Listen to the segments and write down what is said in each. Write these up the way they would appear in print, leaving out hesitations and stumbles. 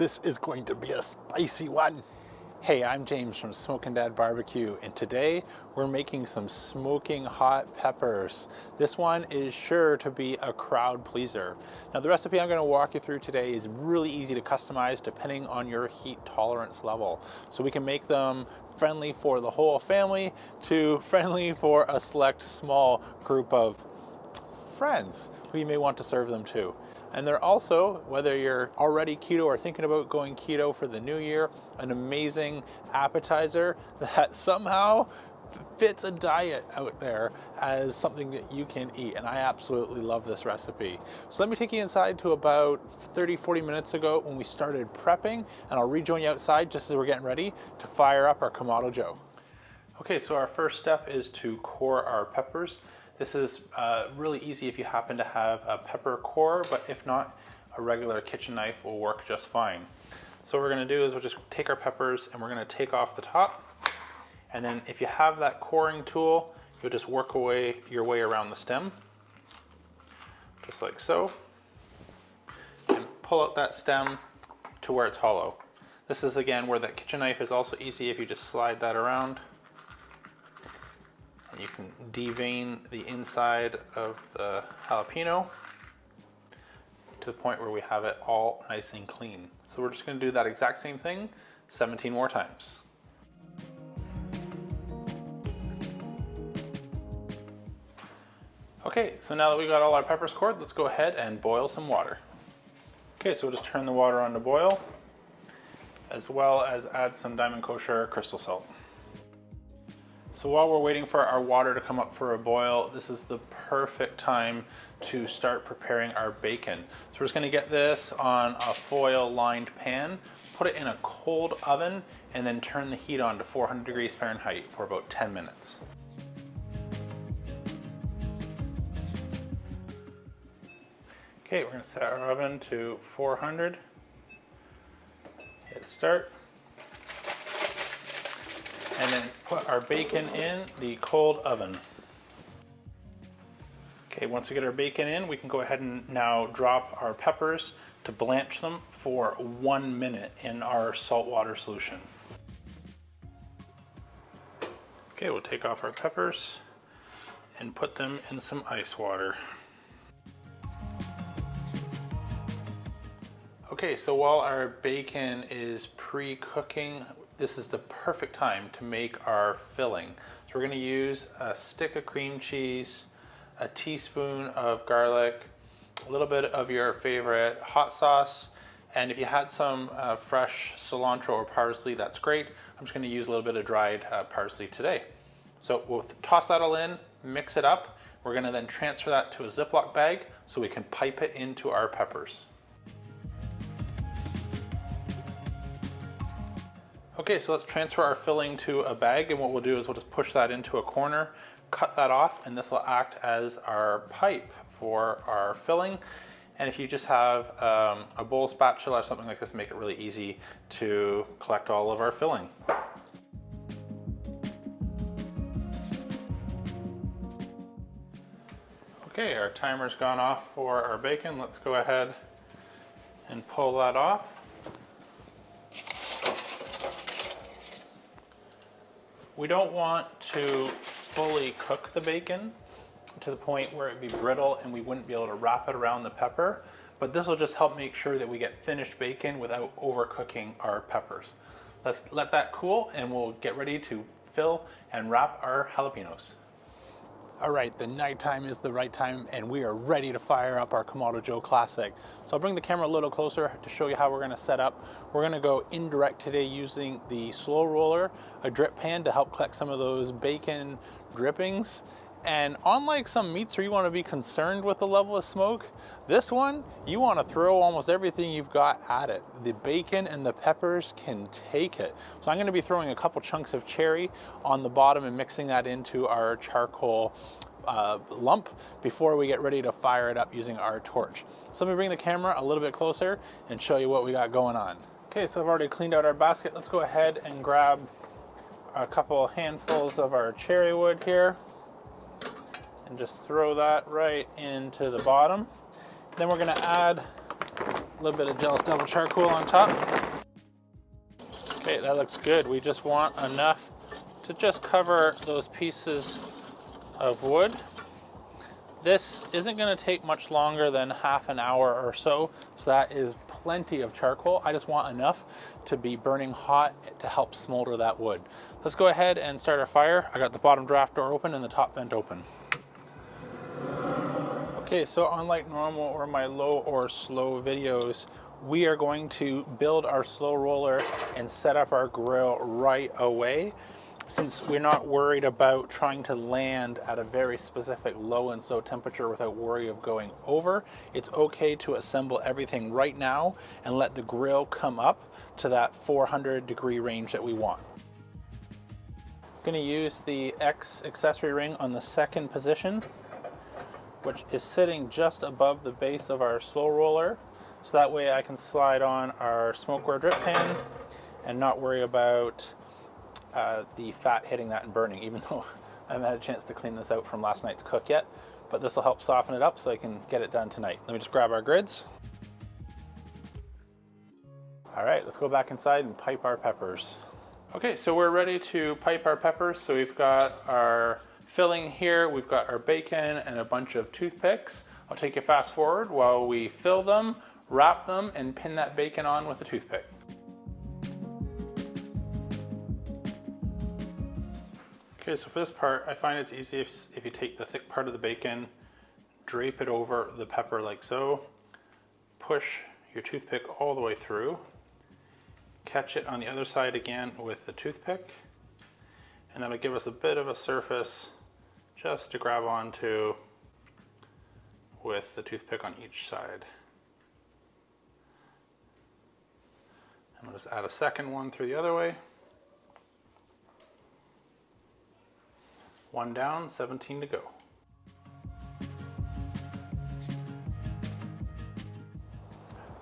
This is going to be a spicy one. Hey, I'm James from Smokin' Dad Barbecue, and today we're making some smoking hot peppers. This one is sure to be a crowd pleaser. Now, the recipe I'm going to walk you through today is really easy to customize depending on your heat tolerance level. So we can make them friendly for the whole family to friendly for a select small group of friends who you may want to serve them to. And they're also, whether you're already keto or thinking about going keto for the new year, an amazing appetizer that somehow fits a diet out there as something that you can eat. And I absolutely love this recipe. So let me take you inside to about 30-40 minutes ago when we started prepping, and I'll rejoin you outside just as we're getting ready to fire up our Kamado Joe. Okay, so our first step is to core our peppers. This is really easy if you happen to have a pepper core, but if not, a regular kitchen knife will work just fine. So what we're gonna do is we'll just take our peppers and we're gonna take off the top. And then if you have that coring tool, you'll just work your way around the stem, just like so. And pull out that stem to where it's hollow. This is again where that kitchen knife is also easy if you just slide that around. And you can devein the inside of the jalapeno to the point where we have it all nice and clean. So we're just going to do that exact same thing 17 more times. Okay, so now that we got all our peppers cored, let's go ahead and boil some water. Okay, so we'll just turn the water on to boil, as well as add some Diamond Kosher crystal salt. So while we're waiting for our water to come up for a boil, this is the perfect time to start preparing our bacon. So we're just gonna get this on a foil lined pan, put it in a cold oven, and then turn the heat on to 400 degrees Fahrenheit for about 10 minutes. Okay, we're gonna set our oven to 400. Hit start. And then put our bacon in the cold oven. Okay, once we get our bacon in, we can go ahead and now drop our peppers to blanch them for 1 minute in our salt water solution. Okay, we'll take off our peppers and put them in some ice water. Okay, so while our bacon is pre-cooking, this is the perfect time to make our filling. So we're gonna use a stick of cream cheese, a teaspoon of garlic, a little bit of your favorite hot sauce, and if you had some fresh cilantro or parsley, that's great. I'm just gonna use a little bit of dried parsley today. So we'll toss that all in, mix it up. We're gonna then transfer that to a Ziploc bag so we can pipe it into our peppers. Okay, so let's transfer our filling to a bag, and what we'll do is we'll just push that into a corner, cut that off, and this will act as our pipe for our filling. And if you just have a bowl spatula or something like this, make it really easy to collect all of our filling. Okay, our timer's gone off for our bacon. Let's go ahead and pull that off. We don't want to fully cook the bacon to the point where it'd be brittle and we wouldn't be able to wrap it around the pepper, but this will just help make sure that we get finished bacon without overcooking our peppers. Let's let that cool and we'll get ready to fill and wrap our jalapenos. All right, the nighttime is the right time and we are ready to fire up our Kamado Joe Classic. So I'll bring the camera a little closer to show you how we're gonna set up. We're gonna go indirect today using the slow roller, a drip pan to help collect some of those bacon drippings. And unlike some meats where you wanna be concerned with the level of smoke, this one, you wanna throw almost everything you've got at it. The bacon and the peppers can take it. So I'm gonna be throwing a couple chunks of cherry on the bottom and mixing that into our charcoal lump before we get ready to fire it up using our torch. So let me bring the camera a little bit closer and show you what we got going on. Okay, so I've already cleaned out our basket. Let's go ahead and grab a couple handfuls of our cherry wood here and just throw that right into the bottom. Then we're gonna add A little bit of Jealous Devil charcoal on top. Okay, that looks good. We just want enough to just cover those pieces of wood. This isn't going to take much longer than half an hour or so, so that is plenty of charcoal. I just want enough to be burning hot to help smolder that wood. Let's go ahead and start our fire. I got the bottom draft door open and the top vent open. Okay, so unlike normal or my low or slow videos, we are going to build our slow roller and set up our grill right away. Since we're not worried about trying to land at a very specific low and slow temperature without worry of going over, it's okay to assemble everything right now and let the grill come up to that 400 degree range that we want. I'm going to use the X accessory ring on the second position, which is sitting just above the base of our slow roller. So that way I can slide on our smokeware drip pan and not worry about the fat hitting that and burning, even though I haven't had a chance to clean this out from last night's cook yet. But this will help soften it up so I can get it done tonight. Let me just grab our grids. All right, let's go back inside and pipe our peppers. Okay, so we're ready to pipe our peppers. So we've got our filling here, we've got our bacon and a bunch of toothpicks. I'll take you fast forward while we fill them, wrap them, and pin that bacon on with a toothpick. Okay, so for this part, I find it's easy if you take the thick part of the bacon, drape it over the pepper like so, push your toothpick all the way through, catch it on the other side again with the toothpick, and that'll give us a bit of a surface just to grab onto with the toothpick on each side. And we'll just add a second one through the other way. One down, 17 to go.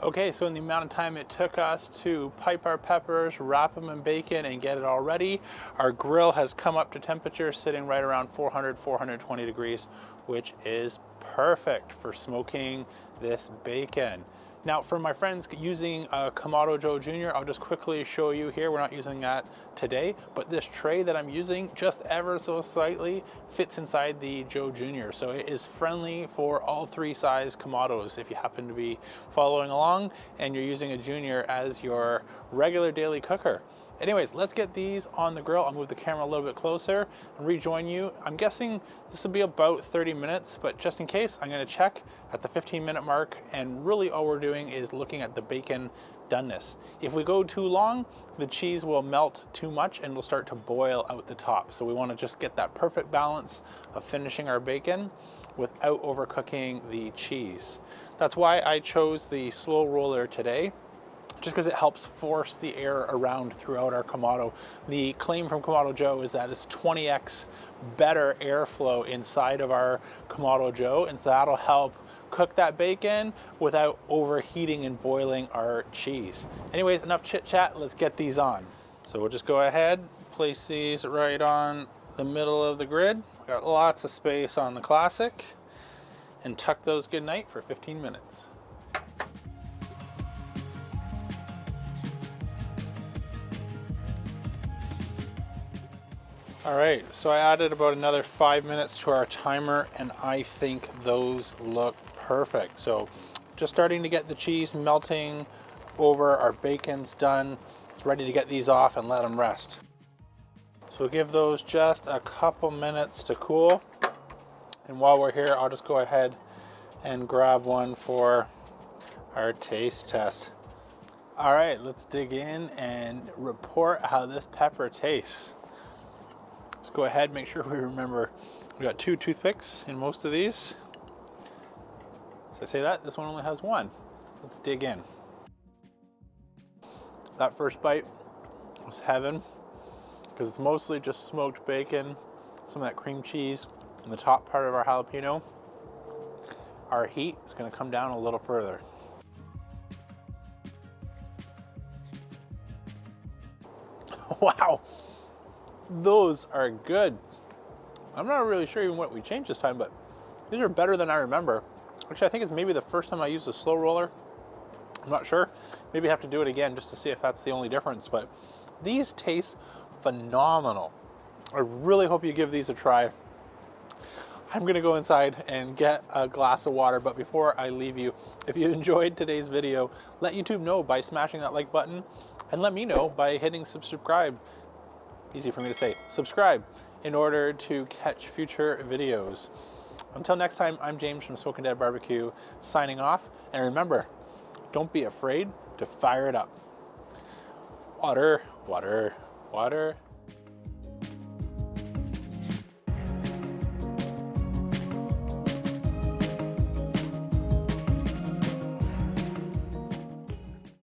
Okay, so in the amount of time it took us to pipe our peppers, wrap them in bacon, and get it all ready, our grill has come up to temperature sitting right around 400, 420 degrees, which is perfect for smoking this bacon. Now, for my friends using a Kamado Joe Jr., I'll just quickly show you here. We're not using that today, but this tray that I'm using just ever so slightly fits inside the Joe Jr. So it is friendly for all three size Kamados if you happen to be following along and you're using a Junior as your regular daily cooker. Anyways, let's get these on the grill. I'll move the camera a little bit closer and rejoin you. I'm guessing this will be about 30 minutes, but just in case, I'm gonna check at the 15-minute mark, and really all we're doing is looking at the bacon doneness. If we go too long, the cheese will melt too much and will start to boil out the top. So we wanna just get that perfect balance of finishing our bacon without overcooking the cheese. That's why I chose the slow roller today, just because it helps force the air around throughout our Kamado. The claim from Kamado Joe is that it's 20x better airflow inside of our Kamado Joe, and so that'll help cook that bacon without overheating and boiling our cheese. Anyways, enough chit chat, let's get these on. So we'll just go ahead, place these right on the middle of the grid. We've got lots of space on the Classic, and tuck those good night for 15 minutes. All right, so I added about another 5 minutes to our timer, and I think those look perfect. So just starting to get the cheese melting over, our bacon's done. It's ready to get these off and let them rest. So give those just a couple minutes to cool. And while we're here, I'll just go ahead and grab one for our taste test. All right, let's dig in and report how this pepper tastes. Let's go ahead, make sure we remember we got 2 toothpicks in most of these. So I say that, this one only has 1. Let's dig in. That first bite was heaven, because it's mostly just smoked bacon, some of that cream cheese, and the top part of our jalapeno. Our heat is going to come down a little further. Wow, those are good. I'm not really sure even what we changed this time, but these are better than I remember. Actually, I think it's maybe the first time I used a slow roller. I'm not sure. Maybe I have to do it again just to see if that's the only difference, but these taste phenomenal. I really hope you give these a try. I'm gonna go inside and get a glass of water, but before I leave you, if you enjoyed today's video, let YouTube know by smashing that like button, and let me know by hitting subscribe. Easy for me to say, subscribe, in order to catch future videos. Until next time, I'm James from Smoking Dad Barbecue, signing off, and remember, don't be afraid to fire it up. Water, water, water.